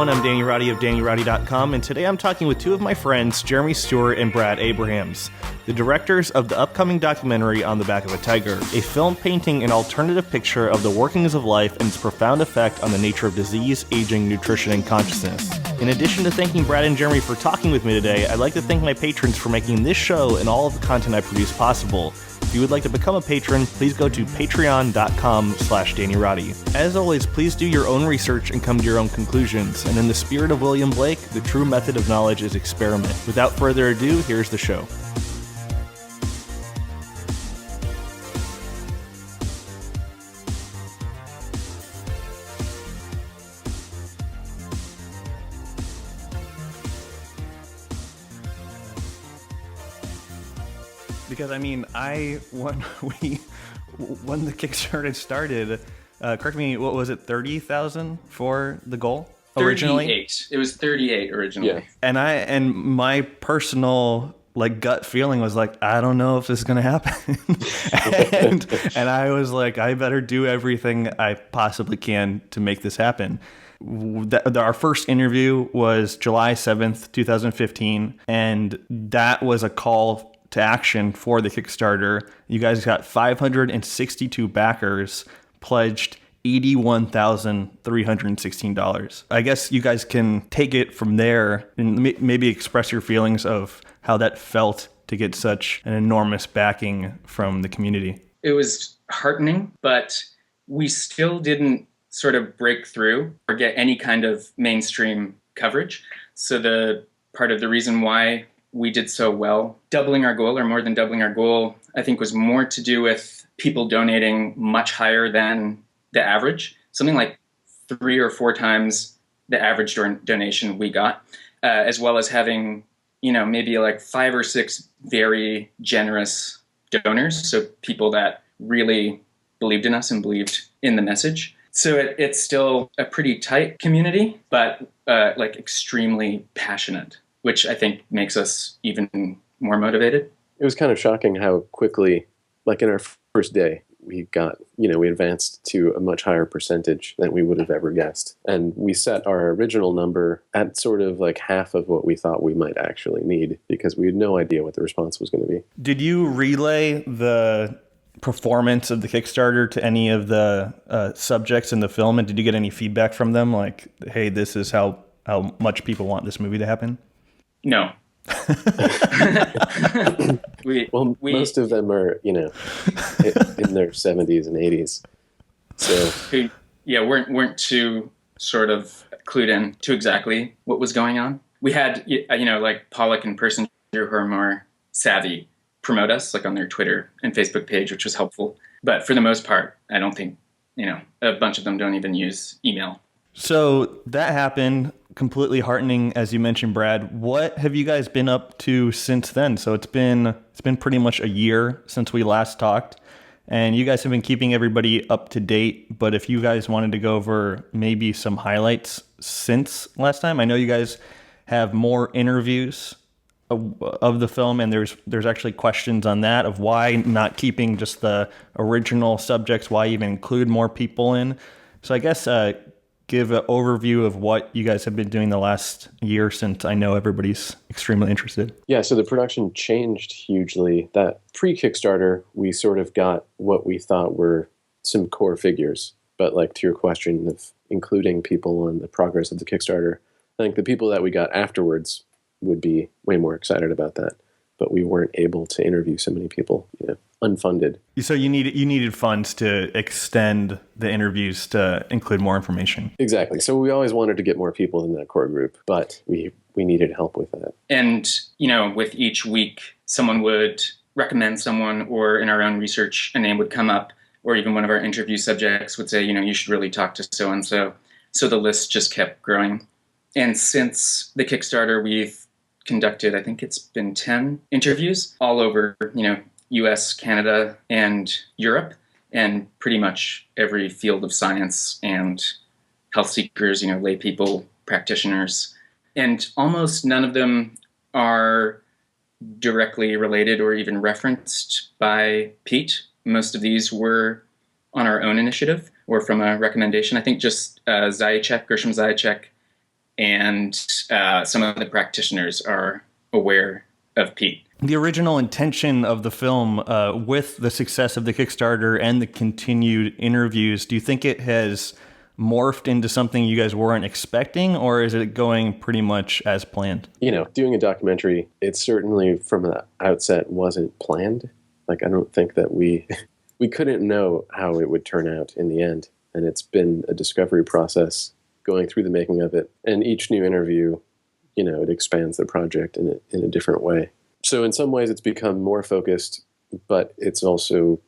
everyone. I'm Danny Roddy of DannyRoddy.com, and today I'm talking with two of my friends, Jeremy Stewart and Brad Abrahams, the directors of the upcoming documentary On the Back of a Tiger, a film painting an alternative picture of the workings of life and its profound effect on the nature of disease, aging, nutrition, and consciousness. In addition to thanking Brad and Jeremy for talking with me today, I'd like to thank my patrons for making this show and all of the content I produce possible. If you would like to become a patron, please go to patreon.com/DannyRoddy. As always, please do your own research and come to your own conclusions. And in the spirit of William Blake, the true method of knowledge is experiment. Without further ado, here's the show. Because, I mean, when the Kickstarter started, correct me, what was it, 30,000 for the goal originally? 38. It was 38 originally. Yeah. And my personal gut feeling was like, I don't know if this is going to happen. and I was like, I better do everything I possibly can to make this happen. Our first interview was July 7th, 2015, and that was a call to action for the Kickstarter. You guys got 562 backers, pledged $81,316. I guess you guys can take it from there and maybe express your feelings of how that felt to get such an enormous backing from the community. It was heartening, but we still didn't sort of break through or get any kind of mainstream coverage. So the part of the reason why we did so well, doubling our goal or more than doubling our goal, I think was more to do with people donating much higher than the average, something like 3 or 4 times the average donation we got, as well as having, maybe like 5 or 6 very generous donors. So people that really believed in us and believed in the message. So it's still a pretty tight community, but extremely passionate, which I think makes us even more motivated. It was kind of shocking how quickly, like in our first day, we got, we advanced to a much higher percentage than we would have ever guessed. And we set our original number at sort of like half of what we thought we might actually need because we had no idea what the response was going to be. Did you relay the performance of the Kickstarter to any of the subjects in the film? And did you get any feedback from them? Like, hey, this is how much people want this movie to happen? No. Most of them are, in their 70s and 80s. So weren't too sort of clued in to exactly what was going on. We had, like Pollock and Persinger, who are more savvy, promote us like on their Twitter and Facebook page, which was helpful. But for the most part, I don't think, a bunch of them don't even use email. So that happened. Completely heartening, as you mentioned, Brad. What have you guys been up to since then? So it's been pretty much a year since we last talked, and you guys have been keeping everybody up to date. But if you guys wanted to go over maybe some highlights since last time, I know you guys have more interviews of the film, and there's actually questions on that of why not keeping just the original subjects, why even include more people in. So I guess give an overview of what you guys have been doing the last year, since I know everybody's extremely interested. Yeah, so the production changed hugely. That pre-Kickstarter, we sort of got what we thought were some core figures. But like to your question of including people on the progress of the Kickstarter, I think the people that we got afterwards would be way more excited about that. But we weren't able to interview so many people, unfunded. So you needed funds to extend the interviews to include more information. Exactly. So we always wanted to get more people in that core group, but we needed help with that. And, with each week, someone would recommend someone, or in our own research, a name would come up, or even one of our interview subjects would say, you should really talk to so-and-so. So the list just kept growing. And since the Kickstarter, we've conducted, I think it's been 10 interviews all over, US, Canada, and Europe, and pretty much every field of science and health seekers, lay people, practitioners. And almost none of them are directly related or even referenced by Peat. Most of these were on our own initiative or from a recommendation. I think just Gershom Zajac and some of the practitioners are aware of Peat. The original intention of the film, with the success of the Kickstarter and the continued interviews, do you think it has morphed into something you guys weren't expecting, or is it going pretty much as planned? Doing a documentary, it certainly from the outset wasn't planned. Like, I don't think that we couldn't know how it would turn out in the end. And it's been a discovery process going through the making of it. And each new interview, it expands the project in a different way. So in some ways it's become more focused, but it's also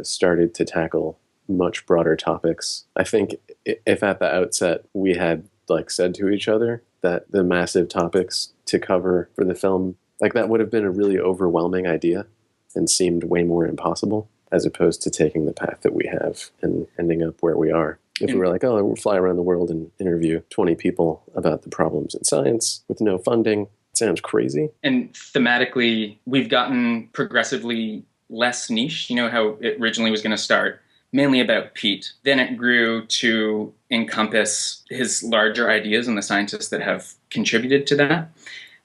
started to tackle much broader topics. I think if at the outset we had said to each other that the massive topics to cover for the film, that would have been a really overwhelming idea and seemed way more impossible, as opposed to taking the path that we have and ending up where we are. If we were we'll fly around the world and interview 20 people about the problems in science with no funding, it sounds crazy. And thematically, we've gotten progressively less niche. How it originally was going to start mainly about Peat. Then it grew to encompass his larger ideas and the scientists that have contributed to that.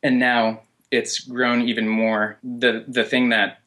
And now it's grown even more. The thing that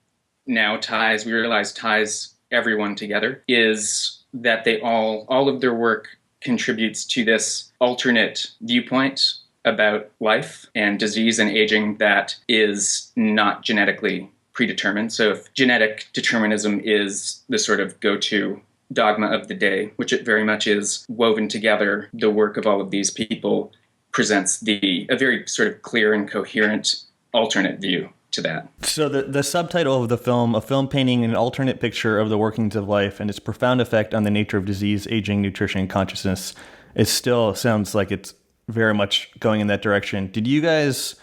now we realize ties everyone together is that they all of their work contributes to this alternate viewpoint about life and disease and aging that is not genetically predetermined. So if genetic determinism is the sort of go-to dogma of the day, which it very much is, woven together, the work of all of these people presents a very sort of clear and coherent alternate view to that. So the subtitle of the film, a film painting an alternate picture of the workings of life and its profound effect on the nature of disease, aging, nutrition, and consciousness, it still sounds like it's very much going in that direction. Did you guys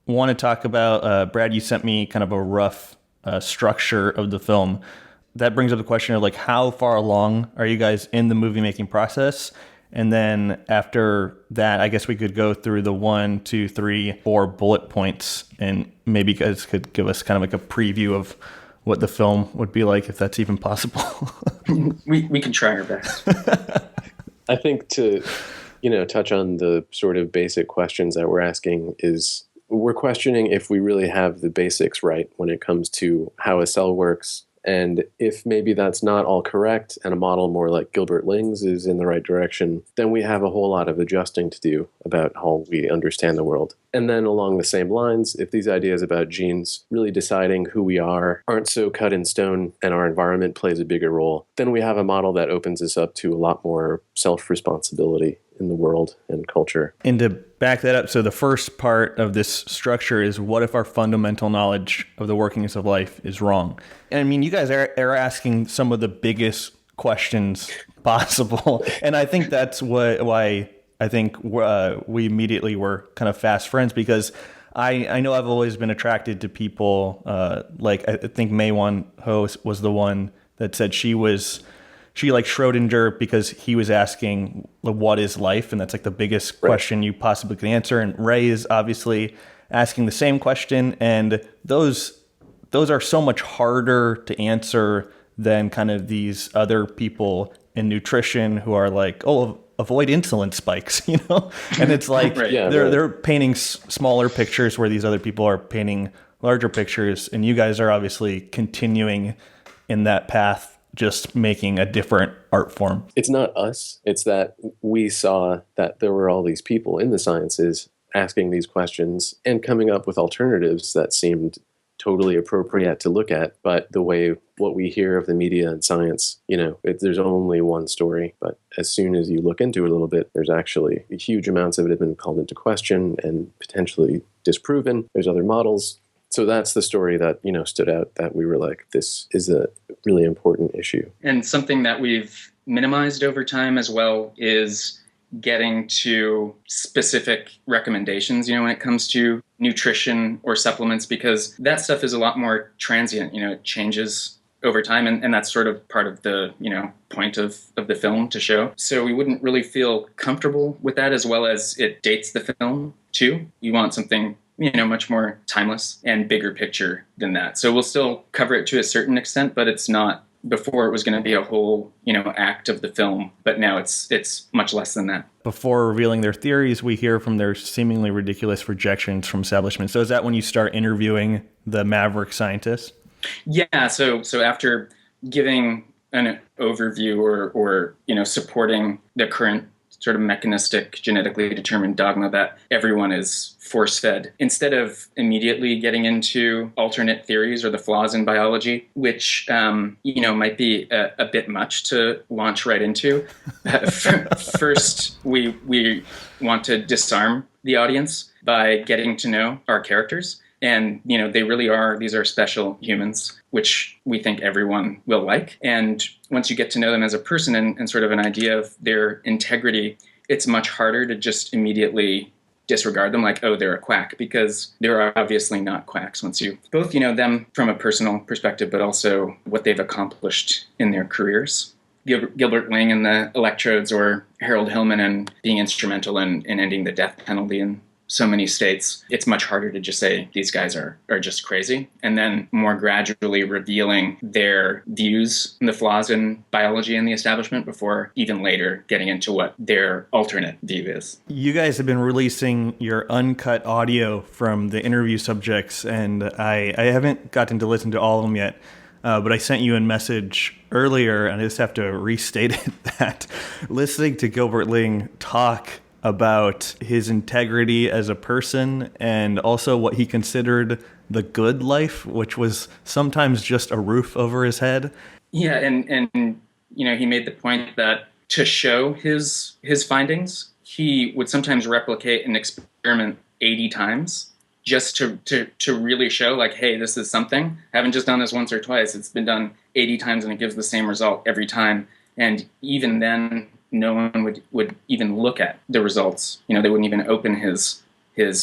want to talk about, Brad, you sent me kind of a rough structure of the film. That brings up the question of how far along are you guys in the movie making process? And then after that, I guess we could go through the 1, 2, 3, 4 bullet points, and maybe you guys could give us kind of a preview of what the film would be like, if that's even possible. We can try our best. I think to, touch on the sort of basic questions that we're asking is we're questioning if we really have the basics right when it comes to how a cell works. And if maybe that's not all correct and a model more like Gilbert Langs is in the right direction, then we have a whole lot of adjusting to do about how we understand the world. And then along the same lines, if these ideas about genes really deciding who we are aren't so cut in stone and our environment plays a bigger role, then we have a model that opens us up to a lot more self-responsibility in the world and culture. And to back that up, so the first part of this structure is, what if our fundamental knowledge of the workings of life is wrong? And I mean, you guys are asking some of the biggest questions possible. And I think that's why I think we immediately were kind of fast friends, because I know I've always been attracted to people I think Maywan Ho was the one that said she liked Schrodinger because he was asking what is life, and that's the biggest question you possibly can answer. And Ray is obviously asking the same question, and those are so much harder to answer than kind of these other people in nutrition who are avoid insulin spikes, and it's they're painting smaller pictures where these other people are painting larger pictures, and you guys are obviously continuing in that path, just making a different art form. It's not us. It's that we saw that there were all these people in the sciences asking these questions and coming up with alternatives that seemed totally appropriate to look at. But the way what we hear of the media and science, there's only one story. But as soon as you look into it a little bit, there's actually huge amounts of it have been called into question and potentially disproven. There's other models. So that's the story that, stood out, that we were like, this is a really important issue. And something that we've minimized over time as well is getting to specific recommendations, when it comes to nutrition or supplements, because that stuff is a lot more transient, it changes over time. And that's sort of part of the, point of the film to show. So we wouldn't really feel comfortable with that, as well as it dates the film too. You want something much more timeless and bigger picture than that. So we'll still cover it to a certain extent, but it's not before it was going to be a whole, act of the film, but now it's much less than that. Before revealing their theories, we hear from their seemingly ridiculous rejections from establishment. So is that when you start interviewing the maverick scientists? Yeah. So after giving an overview or supporting the current sort of mechanistic, genetically determined dogma that everyone is force-fed, instead of immediately getting into alternate theories or the flaws in biology, which might be a bit much to launch right into. First, we want to disarm the audience by getting to know our characters. And, they really are, these are special humans, which we think everyone will like. And once you get to know them as a person and sort of an idea of their integrity, it's much harder to just immediately disregard them like, oh, they're a quack, because they're obviously not quacks once you both, them from a personal perspective, but also what they've accomplished in their careers. Gilbert Langs and the electrodes, or Harold Hillman and being instrumental in ending the death penalty in so many states, it's much harder to just say these guys are just crazy, and then more gradually revealing their views and the flaws in biology and the establishment before even later getting into what their alternate view is. You guys have been releasing your uncut audio from the interview subjects, and I haven't gotten to listen to all of them yet. But I sent you a message earlier, and I just have to restate it, that listening to Gilbert Langs talk about his integrity as a person and also what he considered the good life, which was sometimes just a roof over his head. Yeah, and he made the point that to show his findings, he would sometimes replicate an experiment 80 times just to really show, like, hey, this is something. I haven't just done this once or twice. It's been done 80 times and it gives the same result every time. And even then, no one would even look at the results. They wouldn't even open his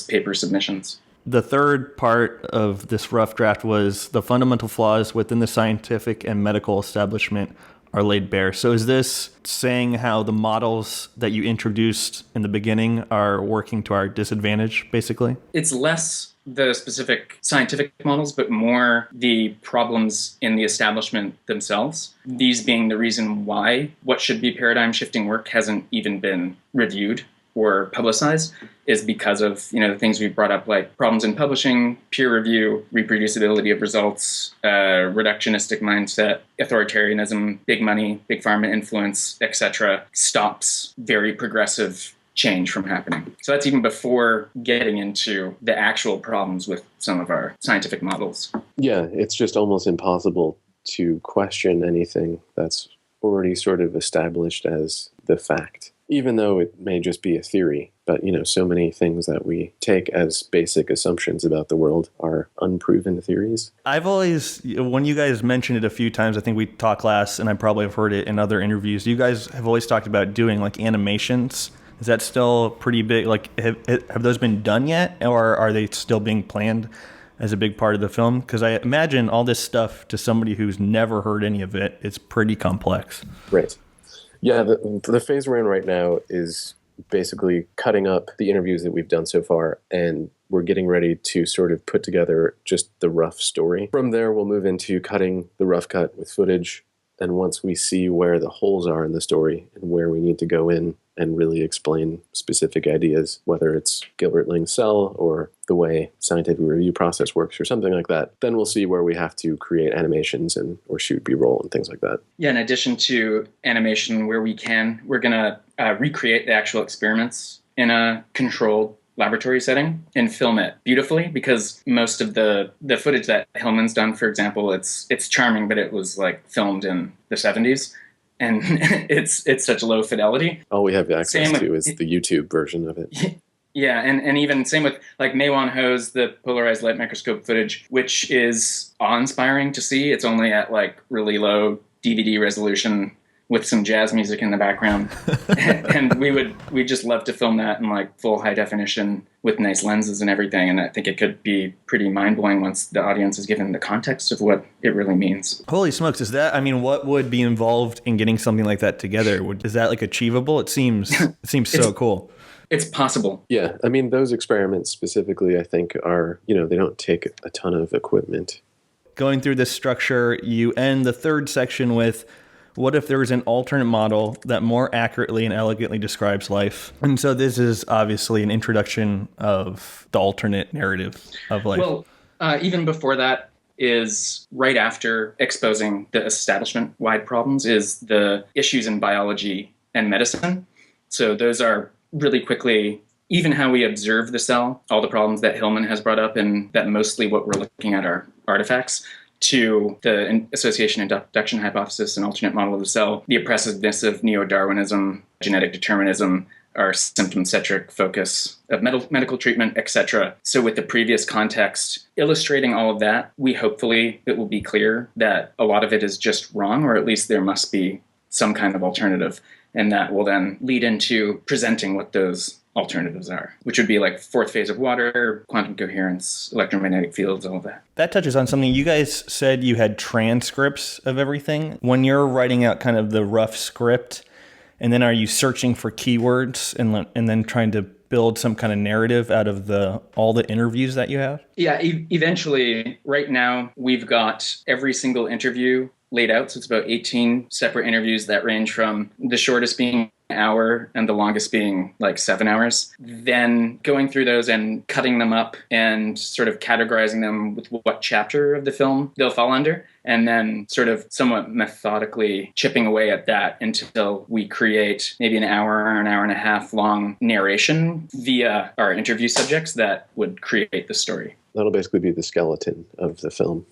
paper submissions. The third part of this rough draft was the fundamental flaws within the scientific and medical establishment are laid bare. So is this saying how the models that you introduced in the beginning are working to our disadvantage, basically? It's less the specific scientific models, but more the problems in the establishment themselves. These being the reason why what should be paradigm shifting work hasn't even been reviewed or publicized, is because of the things we've brought up, like problems in publishing, peer review, reproducibility of results, reductionistic mindset, authoritarianism, big money, big pharma influence, etc., stops very progressive change from happening. So that's even before getting into the actual problems with some of our scientific models. Yeah, it's just almost impossible to question anything that's already sort of established as the fact, even though it may just be a theory. But, so many things that we take as basic assumptions about the world are unproven theories. I've always, when you guys mentioned it a few times, I think we talked last, and I probably have heard it in other interviews, you guys have always talked about doing like animations. Is that still pretty big? Like, have those been done yet, or are they still being planned as a big part of the film? Because I imagine all this stuff to somebody who's never heard any of it, it's pretty complex. Right. Yeah, the phase we're in right now is basically cutting up the interviews that we've done so far, and we're getting ready to sort of put together just the rough story. From there, we'll move into cutting the rough cut with footage. And once we see where the holes are in the story and where we need to go in and really explain specific ideas, whether it's Gilbert Langs' cell or the way scientific review process works or something like that, then we'll see where we have to create animations or shoot B-roll and things like that. Yeah, in addition to animation where we can, we're going to recreate the actual experiments in a controlled laboratory setting and film it beautifully, because most of the footage that Hillman's done, for example, it's charming, but it was like filmed in the 70s. And it's such low fidelity. All we have access to is the YouTube version of it. Yeah, and even same with like Maywan Ho's, the polarized light microscope footage, which is awe-inspiring to see. It's only at like really low DVD resolution with some jazz music in the background. And we just love to film that in like full high definition with nice lenses and everything. And I think it could be pretty mind-blowing once the audience is given the context of what it really means. Holy smokes. What would be involved in getting something like that together? Is that like achievable? It seems so cool. It's possible. Yeah. Those experiments specifically, I think are, they don't take a ton of equipment. going through this structure, you end the third section with, what if there was an alternate model that more accurately and elegantly describes life? And so this is obviously an introduction of the alternate narrative of life. Well, even before that is right after exposing the establishment-wide problems is the issues in biology and medicine. So those are really quickly, even how we observe the cell, all the problems that Hillman has brought up, and that mostly what we're looking at are artifacts, to the association induction hypothesis, an alternate model of the cell, the oppressiveness of neo-Darwinism, genetic determinism, our symptom-centric focus of medical treatment, etc. So with the previous context, illustrating all of that, it will be clear that a lot of it is just wrong, or at least there must be some kind of alternative. And that will then lead into presenting what those alternatives are, which would be like fourth phase of water, quantum coherence, electromagnetic fields, all of that. That touches on something. You guys said you had transcripts of everything. When you're writing out kind of the rough script, and then are you searching for keywords and then trying to build some kind of narrative out of all the interviews that you have? Yeah, eventually, right now, we've got every single interview laid out. So it's about 18 separate interviews that range from the shortest being an hour and the longest being like 7 hours. Then going through those and cutting them up and sort of categorizing them with what chapter of the film they'll fall under. And then sort of somewhat methodically chipping away at that until we create maybe an hour and a half long narration via our interview subjects that would create the story. That'll basically be the skeleton of the film.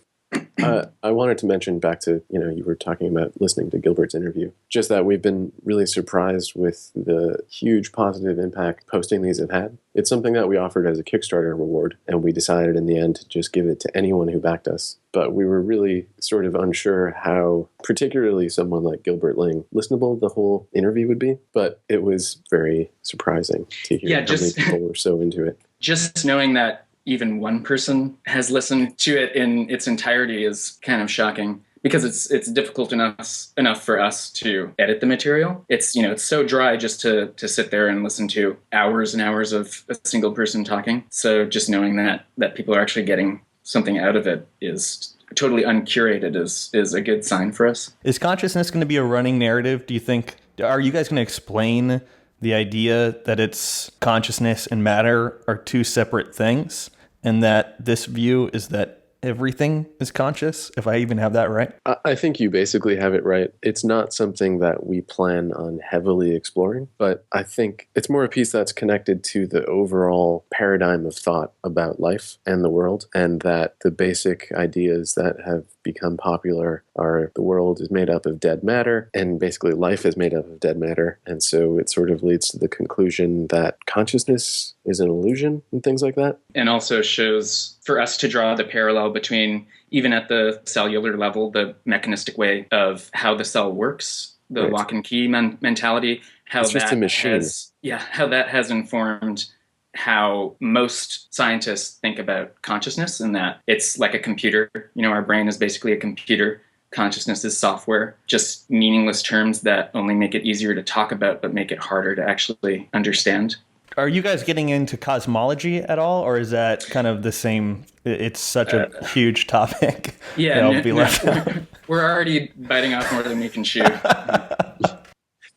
I wanted to mention back to, you were talking about listening to Gilbert's interview, just that we've been really surprised with the huge positive impact posting these have had. It's something that we offered as a Kickstarter reward, and we decided in the end to just give it to anyone who backed us. But we were really sort of unsure how, particularly someone like Gilbert Langs, listenable the whole interview would be. But it was very surprising to hear how many people were so into it. Just knowing that even one person has listened to it in its entirety is kind of shocking, because it's difficult enough for us to edit the material. It's so dry just to sit there and listen to hours and hours of a single person talking. So just knowing that people are actually getting something out of it is totally uncurated is a good sign for us. Is consciousness going to be a running narrative, do you think? Are you guys going to explain the idea that it's consciousness and matter are two separate things, and that this view is that everything is conscious, if I even have that right? I think you basically have it right. It's not something that we plan on heavily exploring, but I think it's more a piece that's connected to the overall paradigm of thought about life and the world, and that the basic ideas that have become popular are the world is made up of dead matter, and basically life is made up of dead matter. And so it sort of leads to the conclusion that consciousness is an illusion and things like that. And also shows for us to draw the parallel between, even at the cellular level, the mechanistic way of how the cell works, the Right. lock and key mentality, how It's just a machine. how that has informed how most scientists think about consciousness, and that it's like a computer. Our brain is basically a computer. Consciousness is software, just meaningless terms that only make it easier to talk about, but make it harder to actually understand. Are you guys getting into cosmology at all, or is that kind of the same? It's such a huge topic. Yeah, It'll be left out. We're already biting off more than we can chew.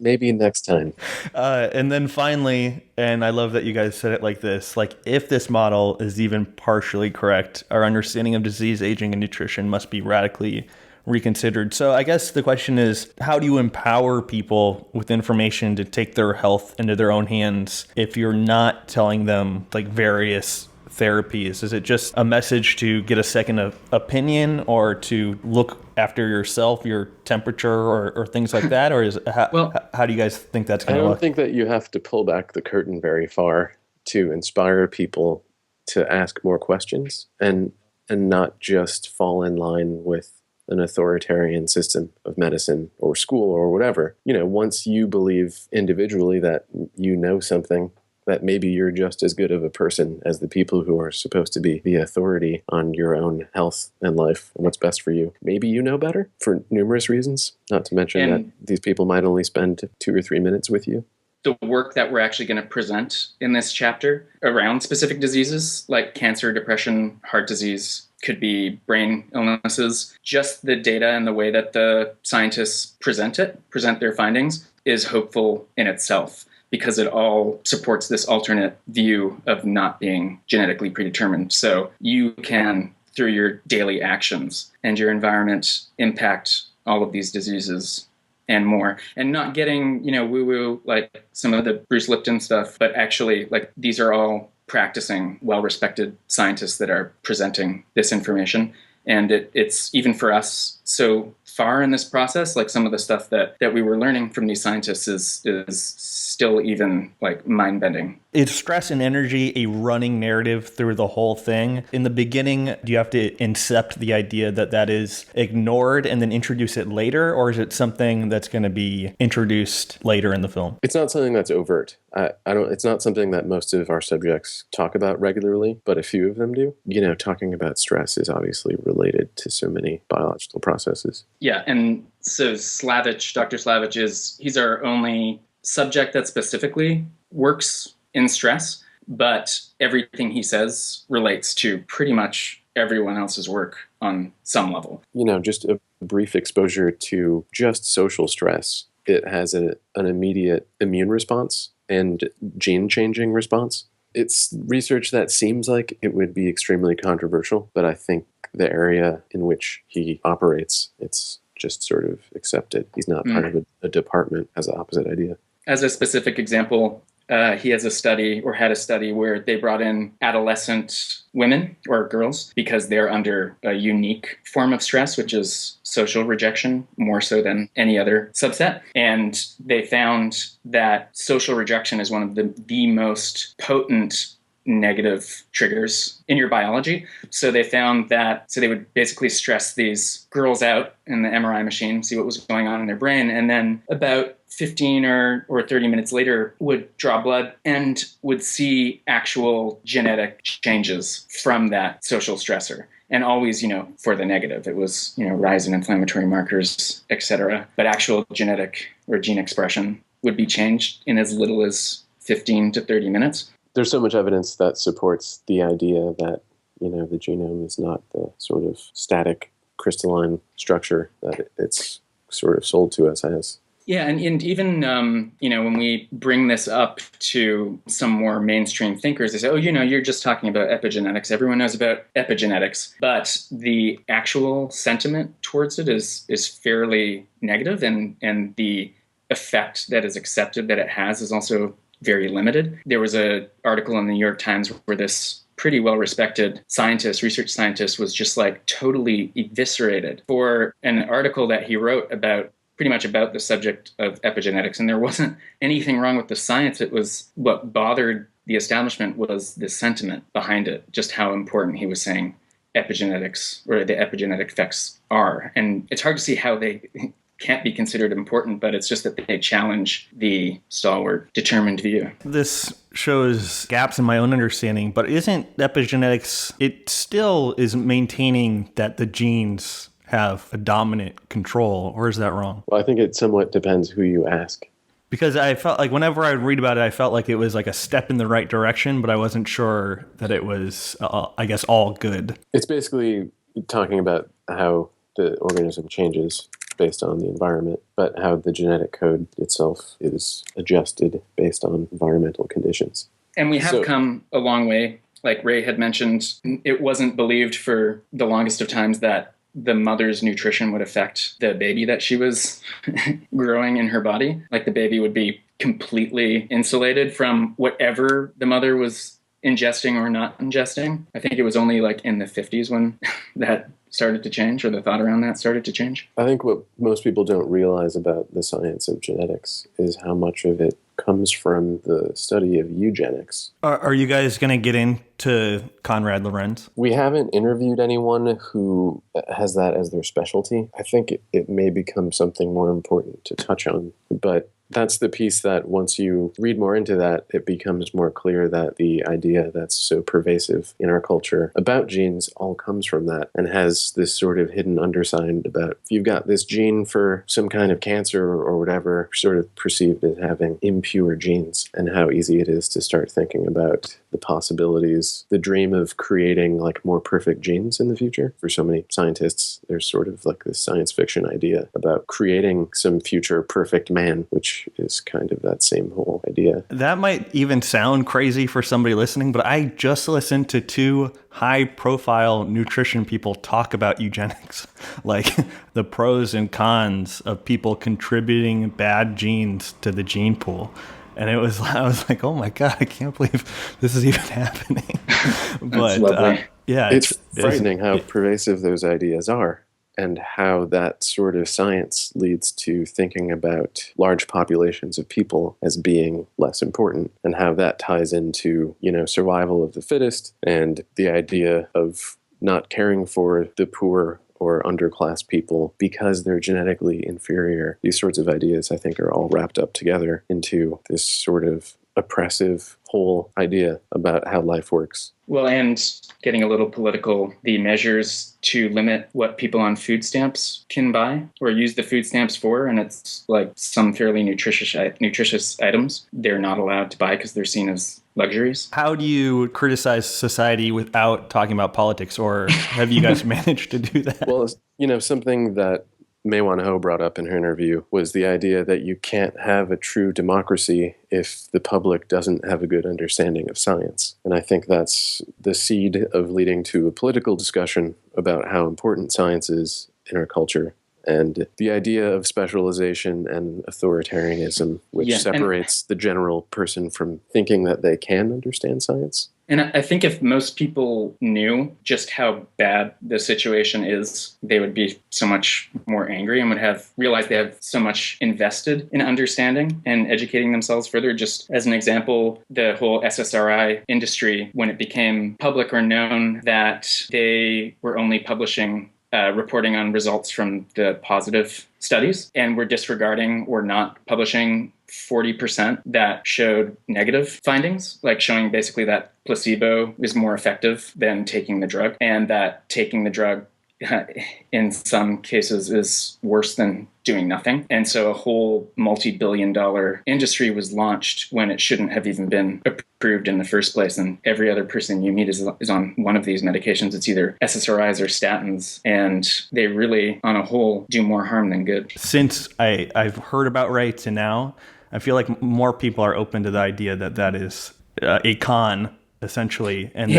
Maybe next time. And then finally, and I love that you guys said it like this, like if this model is even partially correct, our understanding of disease, aging, and nutrition must be radically reconsidered. So I guess the question is, how do you empower people with information to take their health into their own hands if you're not telling them like various therapies? Is it just a message to get a second opinion, or to look after yourself, your temperature, or things like that? Or how do you guys think that's going to look? I don't think that you have to pull back the curtain very far to inspire people to ask more questions and not just fall in line with an authoritarian system of medicine or school or whatever. Once you believe individually that you know something, that maybe you're just as good of a person as the people who are supposed to be the authority on your own health and life and what's best for you. Maybe you know better for numerous reasons, not to mention that these people might only spend 2 or 3 minutes with you. The work that we're actually going to present in this chapter around specific diseases like cancer, depression, heart disease, could be brain illnesses. Just the data and the way that the scientists present their findings, is hopeful in itself, because it all supports this alternate view of not being genetically predetermined. So you can, through your daily actions and your environment, impact all of these diseases and more. And not getting, woo-woo like some of the Bruce Lipton stuff, but actually, like, these are all practicing, well-respected scientists that are presenting this information. And it's even for us so far in this process, like some of the stuff that we were learning from these scientists is still even like mind-bending. Is stress and energy a running narrative through the whole thing? In the beginning, do you have to incept the idea that is ignored and then introduce it later? Or is it something that's going to be introduced later in the film? It's not something that's overt. It's not something that most of our subjects talk about regularly, but a few of them do. Talking about stress is obviously related to so many biological processes. Yeah, and so Dr. Slavich he's our only subject that specifically works in stress, but everything he says relates to pretty much everyone else's work on some level. Just a brief exposure to just social stress, it has an immediate immune response and gene-changing response. It's research that seems like it would be extremely controversial, but I think the area in which he operates, it's just sort of accepted. He's not part of a department, has the opposite idea. As a specific example, he has had a study where they brought in adolescent women or girls because they're under a unique form of stress, which is social rejection, more so than any other subset. And they found that social rejection is one of the most potent negative triggers in your biology. So they found that, they would basically stress these girls out in the MRI machine, see what was going on in their brain, and then about 15 or 30 minutes later would draw blood and would see actual genetic changes from that social stressor. And always, for the negative. It was, rise in inflammatory markers, etc. But actual genetic or gene expression would be changed in as little as 15 to 30 minutes. There's so much evidence that supports the idea that, the genome is not the sort of static crystalline structure that it's sort of sold to us as. Yeah, and even, when we bring this up to some more mainstream thinkers, they say, you're just talking about epigenetics. Everyone knows about epigenetics. But the actual sentiment towards it is fairly negative, and the effect that is accepted that it has is also very limited. There was an article in the New York Times where this pretty well-respected research scientist, was just like totally eviscerated for an article that he wrote pretty much about the subject of epigenetics. And there wasn't anything wrong with the science. It was what bothered the establishment was the sentiment behind it, just how important he was saying epigenetics or the epigenetic effects are. And it's hard to see how they can't be considered important, but it's just that they challenge the stalwart, determined view. This shows gaps in my own understanding, but isn't epigenetics, it still is maintaining that the genes have a dominant control, or is that wrong? Well, I think it somewhat depends who you ask. Because I felt like whenever I would read about it, I felt like it was like a step in the right direction, but I wasn't sure that it was, all good. It's basically talking about how the organism changes based on the environment, but how the genetic code itself is adjusted based on environmental conditions. And we have come a long way. Like Ray had mentioned, it wasn't believed for the longest of times that the mother's nutrition would affect the baby that she was growing in her body. Like the baby would be completely insulated from whatever the mother was ingesting or not ingesting. I think it was only like in the 50s when that started to change, or the thought around that started to change. I think what most people don't realize about the science of genetics is how much of it comes from the study of eugenics. Are you guys going to get into Konrad Lorenz? We haven't interviewed anyone who has that as their specialty. I think it may become something more important to touch on, but That's the piece that once you read more into that, it becomes more clear that the idea that's so pervasive in our culture about genes all comes from that and has this sort of hidden underside about if you've got this gene for some kind of cancer or whatever, sort of perceived as having impure genes, and how easy it is to start thinking about the possibilities, the dream of creating like more perfect genes in the future. For so many scientists, there's sort of like this science fiction idea about creating some future perfect man, which is kind of that same whole idea. That might even sound crazy for somebody listening, but I just listened to two high-profile nutrition people talk about eugenics, like the pros and cons of people contributing bad genes to the gene pool. And I was like, oh my God, I can't believe this is even happening. But yeah, it's frightening how pervasive those ideas are, and how that sort of science leads to thinking about large populations of people as being less important, and how that ties into, survival of the fittest and the idea of not caring for the poor or underclass people because they're genetically inferior. These sorts of ideas, I think, are all wrapped up together into this sort of oppressive whole idea about how life works. Well, and getting a little political, the measures to limit what people on food stamps can buy or use the food stamps for, and it's like some fairly nutritious items, they're not allowed to buy because they're seen as luxuries. How do you criticize society without talking about politics, or have you guys managed to do that? Well, something that Maywan Ho brought up in her interview was the idea that you can't have a true democracy if the public doesn't have a good understanding of science. And I think that's the seed of leading to a political discussion about how important science is in our culture. And the idea of specialization and authoritarianism, which separates the general person from thinking that they can understand science. And I think if most people knew just how bad the situation is, they would be so much more angry and would have realized they have so much invested in understanding and educating themselves further. Just as an example, the whole SSRI industry, when it became public or known that they were only publishing reporting on results from the positive studies and were disregarding or not publishing 40% that showed negative findings, like showing basically that placebo is more effective than taking the drug, and that taking the drug in some cases is worse than doing nothing. And so a whole multi-billion-dollar industry was launched when it shouldn't have even been approved in the first place. And every other person you meet is on one of these medications. It's either SSRIs or statins. And they really, on a whole, do more harm than good. Since I've heard about Ray to now, I feel like more people are open to the idea that that is a con, essentially. And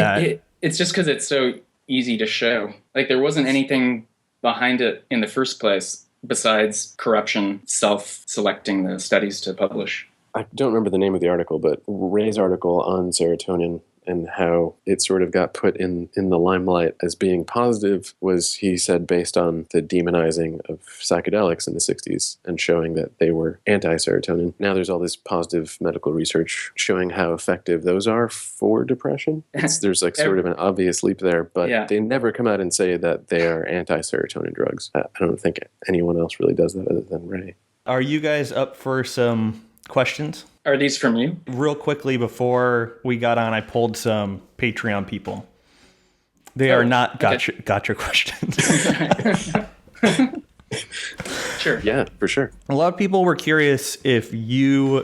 it's just because it's so easy to show. Like, there wasn't anything behind it in the first place besides corruption, self-selecting the studies to publish. I don't remember the name of the article, but Ray's article on serotonin and how it sort of got put in the limelight as being positive was, he said, based on the demonizing of psychedelics in the 60s and showing that they were anti-serotonin. Now there's all this positive medical research showing how effective those are for depression. There's like sort of an obvious leap there, but they never come out and say that they are anti-serotonin drugs. I don't think anyone else really does that other than Ray. Are you guys up for some questions? Are these from you? Real quickly, before we got on, I pulled some Patreon people. They are not gotcha questions. Sure. Yeah, for sure. A lot of people were curious if you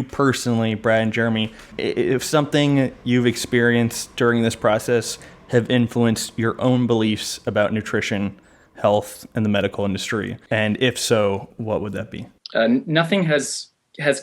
personally, Brad and Jeremy, if something you've experienced during this process have influenced your own beliefs about nutrition, health, and the medical industry. And if so, what would that be? Nothing has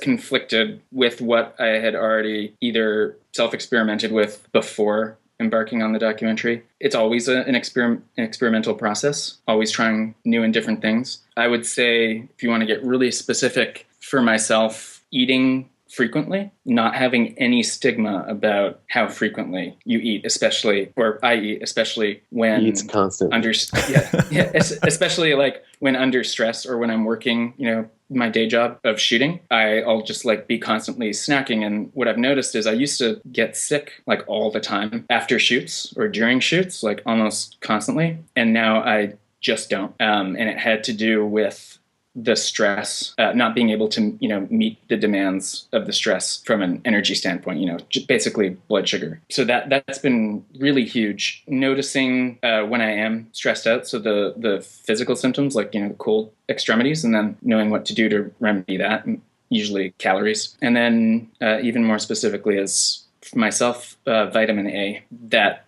conflicted with what I had already either self-experimented with before embarking on the documentary. It's always an experimental process, always trying new and different things. I would say, if you want to get really specific, for myself, eating frequently, not having any stigma about how frequently you eat, especially when eats constantly. Especially like when under stress or when I'm working, my day job of shooting, I'll just like be constantly snacking. And what I've noticed is I used to get sick like all the time after shoots or during shoots, like almost constantly. And now I just don't. And it had to do with the stress, not being able to, meet the demands of the stress from an energy standpoint, basically blood sugar. So that's been really huge. Noticing when I am stressed out, so the physical symptoms like, cold extremities, and then knowing what to do to remedy that, usually calories. And then even more specifically as for myself, vitamin A, that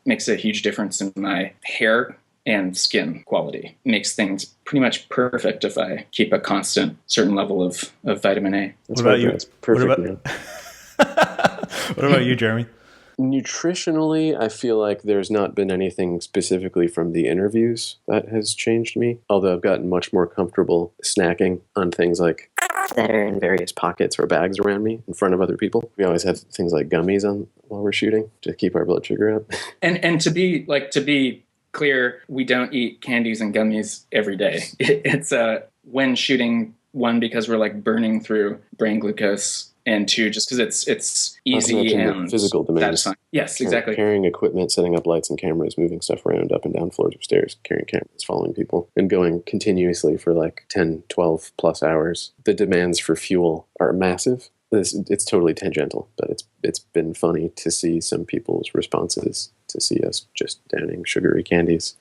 makes a huge difference in my hair and skin quality. Makes things pretty much perfect if I keep a constant certain level of vitamin A. What about you? It's perfect. What about you, Jeremy? Nutritionally, I feel like there's not been anything specifically from the interviews that has changed me, although I've gotten much more comfortable snacking on things like that are in various pockets or bags around me in front of other people. We always have things like gummies on while we're shooting to keep our blood sugar up. And to be clear, we don't eat candies and gummies every day. It's when shooting, one, because we're like burning through brain glucose, and two, just because it's easy and physical demands. Satisfying. Yes, exactly. Carrying equipment, setting up lights and cameras, moving stuff around up and down floors of stairs, carrying cameras, following people, and going continuously for like 10, 12 plus hours. The demands for fuel are massive. It's totally tangential, but it's been funny to see some people's responses to see us just downing sugary candies.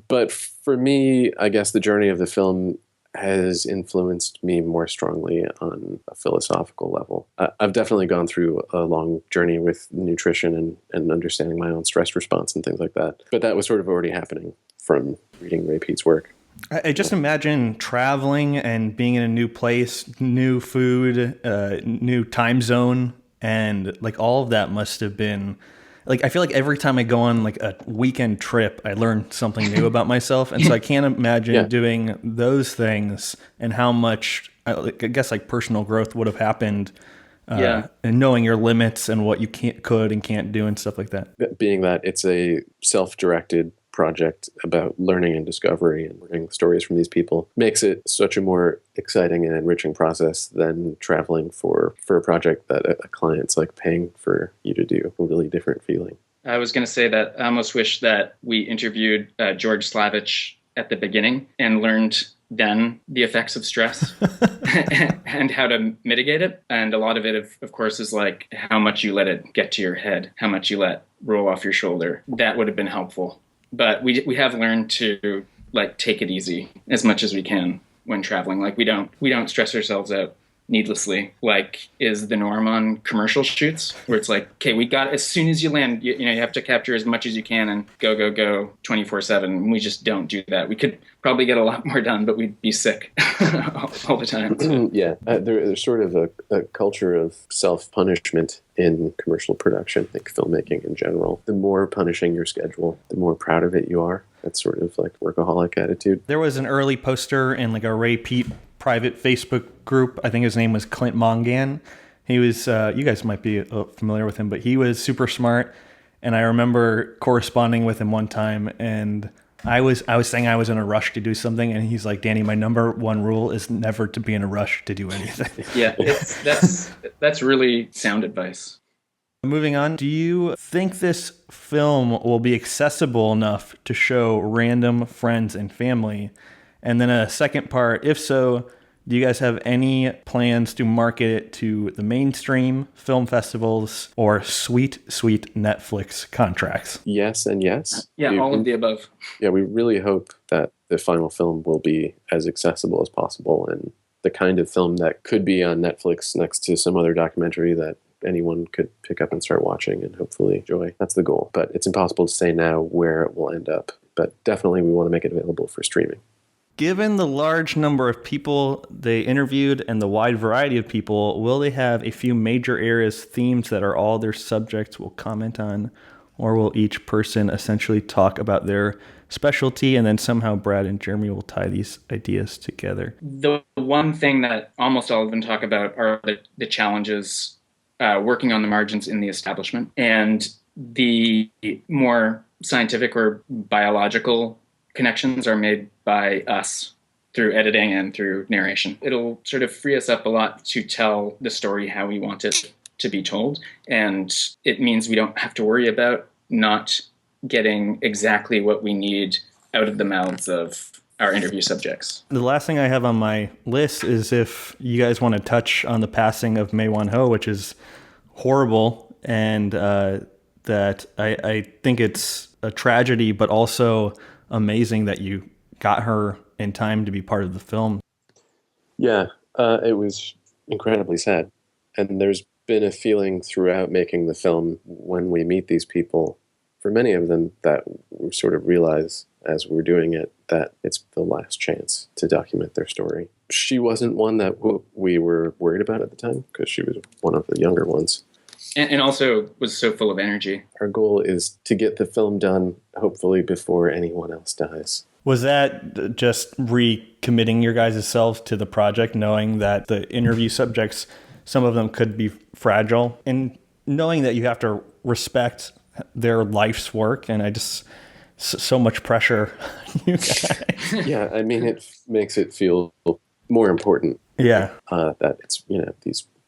But for me, I guess the journey of the film has influenced me more strongly on a philosophical level. I've definitely gone through a long journey with nutrition and understanding my own stress response and things like that. But that was sort of already happening from reading Ray Peat's work. I just imagine traveling and being in a new place, new food, new time zone, and like all of that must have been like, I feel like every time I go on like a weekend trip, I learn something new about myself. And so I can't imagine doing those things and how much, I guess, like personal growth would have happened. And knowing your limits and what you could and can't do and stuff like that. Being that it's a self-directed project about learning and discovery and learning stories from these people makes it such a more exciting and enriching process than traveling for a project that a client's like paying for you to do. A really different feeling. I was going to say that I almost wish that we interviewed George Slavich at the beginning and learned then the effects of stress and how to mitigate it. And a lot of it, of course, is like how much you let it get to your head, how much you let roll off your shoulder. That would have been helpful. But we have learned to like take it easy as much as we can when traveling. Like we don't stress ourselves out needlessly, like is the norm on commercial shoots, where it's like, okay, we got, as soon as you land, you have to capture as much as you can and go 24/7. We just don't do that. We could probably get a lot more done, but we'd be sick all the time. So. There's sort of a culture of self-punishment in commercial production, like filmmaking in general. The more punishing your schedule, the more proud of it you are. That's sort of like workaholic attitude. There was an early poster in like a Ray Peat private Facebook group. I think his name was Clint McGann. He was, you guys might be familiar with him, but he was super smart. And I remember corresponding with him one time, and I was saying I was in a rush to do something, and he's like, Danny, my number one rule is never to be in a rush to do anything. Yeah, that's really sound advice. Moving on, do you think this film will be accessible enough to show random friends and family? And then a second part, if so, do you guys have any plans to market it to the mainstream, film festivals, or sweet Netflix contracts? Yes and yes. Yeah, all of the above. Yeah, we really hope that the final film will be as accessible as possible and the kind of film that could be on Netflix next to some other documentary that anyone could pick up and start watching and hopefully enjoy. That's the goal. But it's impossible to say now where it will end up. But definitely we want to make it available for streaming. Given the large number of people they interviewed and the wide variety of people, will they have a few major areas, themes that are all their subjects will comment on? Or will each person essentially talk about their specialty and then somehow Brad and Jeremy will tie these ideas together? The one thing that almost all of them talk about are the challenges working on the margins in the establishment, and the more scientific or biological connections are made by us through editing and through narration. It'll sort of free us up a lot to tell the story how we want it to be told. And it means we don't have to worry about not getting exactly what we need out of the mouths of our interview subjects. The last thing I have on my list is if you guys want to touch on the passing of Mae Wan Ho, which is horrible, and that I think it's a tragedy, but also amazing that you got her in time to be part of the film. Yeah, it was incredibly sad. And there's been a feeling throughout making the film when we meet these people, for many of them, that we sort of realize as we're doing it that it's the last chance to document their story. She wasn't one that we were worried about at the time because she was one of the younger ones. And also was so full of energy. Our goal is to get the film done, hopefully before anyone else dies. Was that just recommitting your guys' selves to the project, knowing that the interview subjects, some of them could be fragile, and knowing that you have to respect their life's work, and I just so much pressure on you guys. Yeah, I mean, it makes it feel more important. Yeah, that it's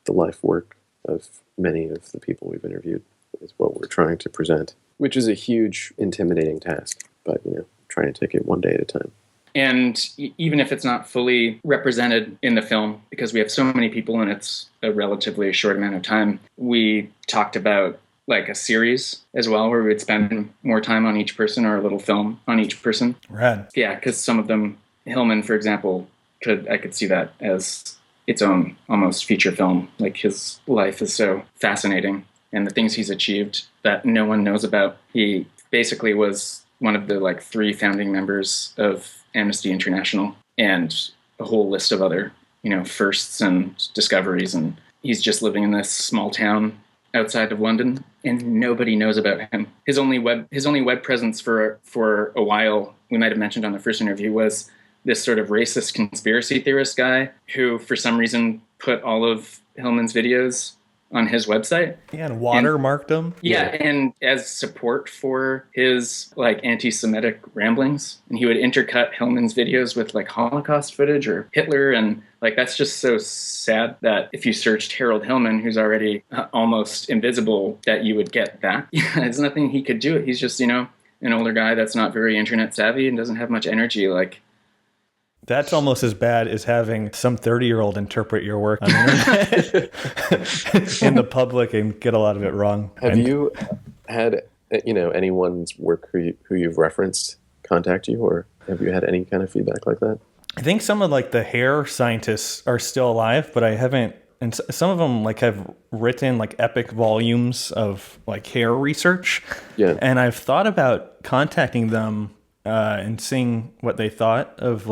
the life work of many of the people we've interviewed is what we're trying to present, which is a huge, intimidating task. But trying to take it one day at a time. And even if it's not fully represented in the film, because we have so many people and it's a relatively short amount of time, we talked about like a series as well, where we would spend more time on each person or a little film on each person. Rad. Yeah, because some of them, Hillman, for example, I could see that as its own almost feature film. Like his life is so fascinating and the things he's achieved that no one knows about. He basically was one of the 3 founding members of Amnesty International and a whole list of other, firsts and discoveries. And he's just living in this small town outside of London and nobody knows about him. His only web presence for a while, we might have mentioned on the first interview, was this sort of racist conspiracy theorist guy who for some reason put all of Hillman's videos on his website. Yeah, and watermarked them. Yeah, and as support for his anti-Semitic ramblings. And he would intercut Hillman's videos with Holocaust footage or Hitler. And that's just so sad that if you searched Harold Hillman, who's already almost invisible, that you would get that. Yeah, there's nothing he could do. He's just, an older guy that's not very internet savvy and doesn't have much energy. That's almost as bad as having some 30-year-old interpret your work on the internet in the public and get a lot of it wrong. Have you had, anyone's work who you've referenced contact you, or have you had any kind of feedback like that? I think some of the hair scientists are still alive, but I haven't. And some of them have written epic volumes of hair research. Yeah. And I've thought about contacting them and seeing what they thought of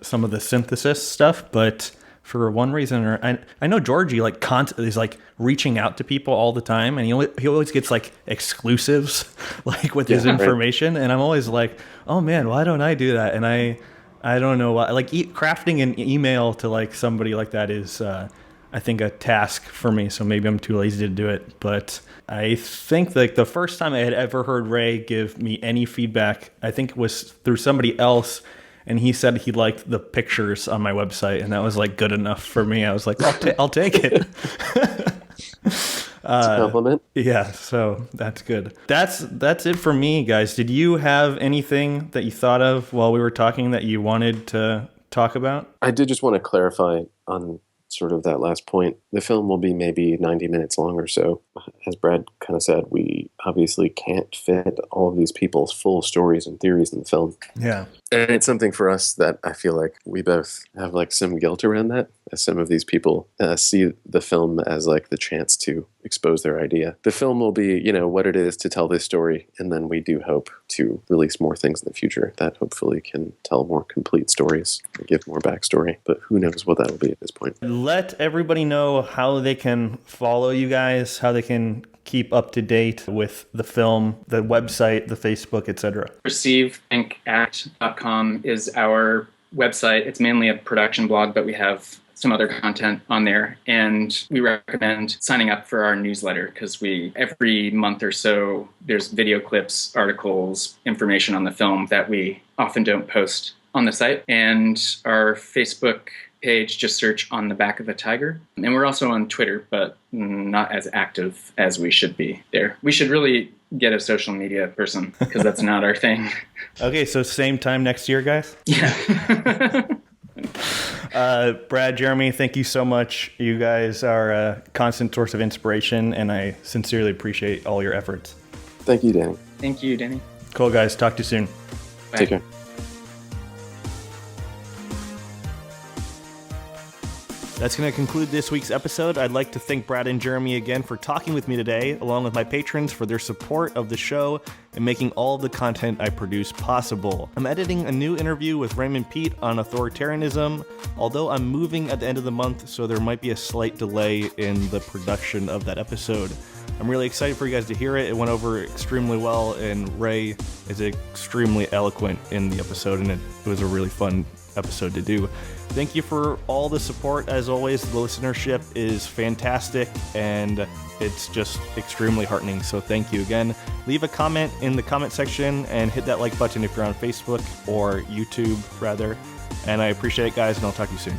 some of the synthesis stuff, but for one reason or I know Georgie is reaching out to people all the time, and he always gets exclusives with his information, right. And I'm always oh man, why don't I do that? And I don't know why. Crafting an email to somebody like that is I think a task for me, so maybe I'm too lazy to do it. But I think the first time I had ever heard Ray give me any feedback, I think it was through somebody else, and he said he liked the pictures on my website, and that was good enough for me. I was I'll take it. It's a compliment. Yeah, so that's good. That's it for me, guys. Did you have anything that you thought of while we were talking that you wanted to talk about? I did just want to clarify on sort of that last point. The film will be maybe 90 minutes long or so. As Brad kind of said, we obviously can't fit all of these people's full stories and theories in the film. Yeah. And it's something for us that I feel like we both have some guilt around that, as some of these people see the film as the chance to expose their idea. The film will be, what it is to tell this story, and then we do hope to release more things in the future that hopefully can tell more complete stories and give more backstory. But who knows what that will be at this point. Let everybody know how they can follow you guys, how they can keep up to date with the film, the website, the Facebook, etc. ReceiveThinkAct.com is our website. It's mainly a production blog, but we have some other content on there. And we recommend signing up for our newsletter because every month or so, there's video clips, articles, information on the film that we often don't post on the site. And our Facebook page, just search On the Back of a Tiger. And we're also on Twitter, but not as active as we should be there. We should really get a social media person, because that's not our thing. Okay, so same time next year, guys? Yeah. Brad, Jeremy, thank you so much. You guys are a constant source of inspiration, and I sincerely appreciate all your efforts. Thank you, Danny. Thank you, Danny. Cool, guys. Talk to you soon. Bye. Take care. That's going to conclude this week's episode. I'd like to thank Brad and Jeremy again for talking with me today, along with my patrons for their support of the show and making all of the content I produce possible. I'm editing a new interview with Raymond Peat on authoritarianism, although I'm moving at the end of the month, so there might be a slight delay in the production of that episode. I'm really excited for you guys to hear it. It went over extremely well, and Ray is extremely eloquent in the episode, and it was a really fun episode to do. Thank you for all the support. As always, the listenership is fantastic, and it's just extremely heartening. So thank you again. Leave a comment in the comment section and hit that like button if you're on Facebook or YouTube, rather. And I appreciate it, guys, and I'll talk to you soon.